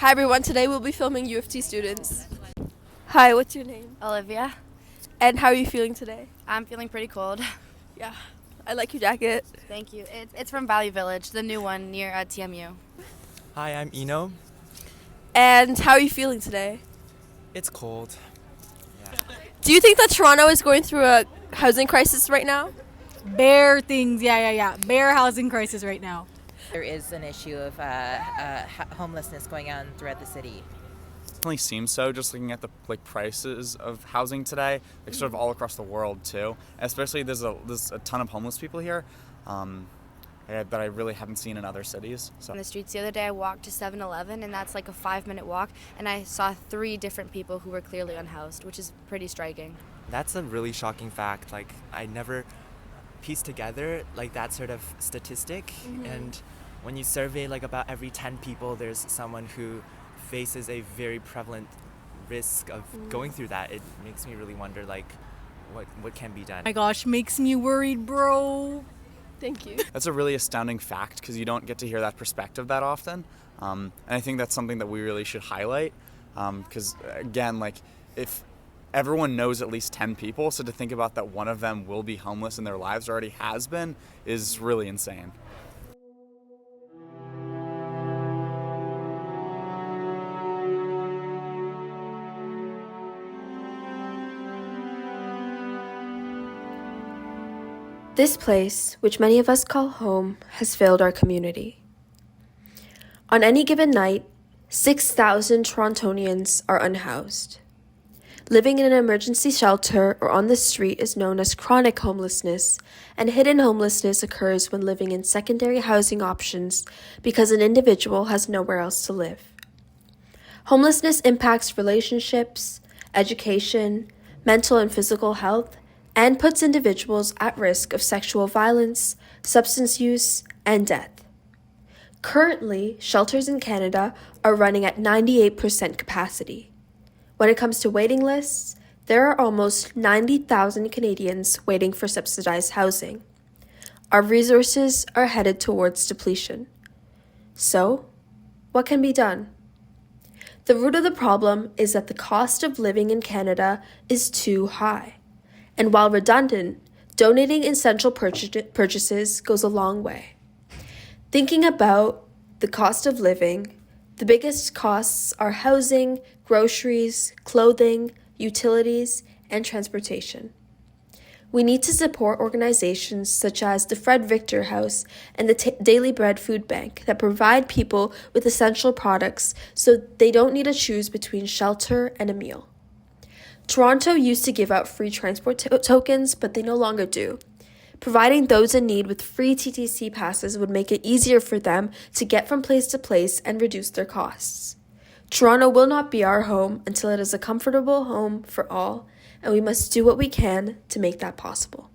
Hi everyone, today we'll be filming U of T students. Hi, what's your name? Olivia. And how are you feeling today? I'm feeling pretty cold. Yeah, I like your jacket. Thank you. It's from Value Village, the new one near TMU. Hi, I'm Eno. And how are you feeling today? It's cold. Yeah. Do you think that Toronto is going through a housing crisis right now? Bare things, yeah. Bare housing crisis right now. There is an issue of homelessness going on throughout the city. Definitely seems so, just looking at the prices of housing today, sort of all across the world too. Especially there's a ton of homeless people here that I really haven't seen in other cities. So. On the streets the other day, I walked to 7-Eleven, and that's like a 5-minute walk, and I saw 3 different people who were clearly unhoused, which is pretty striking. That's a really shocking fact. I never pieced together that sort of statistic. And when you survey about every 10 people, there's someone who faces a very prevalent risk of going through that. It makes me really wonder what can be done. My gosh, makes me worried, bro. Thank you. That's a really astounding fact because you don't get to hear that perspective that often. And I think that's something that we really should highlight because, again, if everyone knows at least 10 people, so to think about that one of them will be homeless in their lives or already has been is really insane. This place, which many of us call home, has failed our community. On any given night, 6,000 Torontonians are unhoused. Living in an emergency shelter or on the street is known as chronic homelessness, and hidden homelessness occurs when living in secondary housing options because an individual has nowhere else to live. Homelessness impacts relationships, education, mental and physical health, and puts individuals at risk of sexual violence, substance use, and death. Currently, shelters in Canada are running at 98% capacity. When it comes to waiting lists, there are almost 90,000 Canadians waiting for subsidized housing. Our resources are headed towards depletion. So, what can be done? The root of the problem is that the cost of living in Canada is too high. And while redundant, donating essential purchases goes a long way. Thinking about the cost of living, the biggest costs are housing, groceries, clothing, utilities, and transportation. We need to support organizations such as the Fred Victor House and the Daily Bread Food Bank that provide people with essential products so they don't need to choose between shelter and a meal. Toronto used to give out free transport tokens, but they no longer do. Providing those in need with free TTC passes would make it easier for them to get from place to place and reduce their costs. Toronto will not be our home until it is a comfortable home for all, and we must do what we can to make that possible.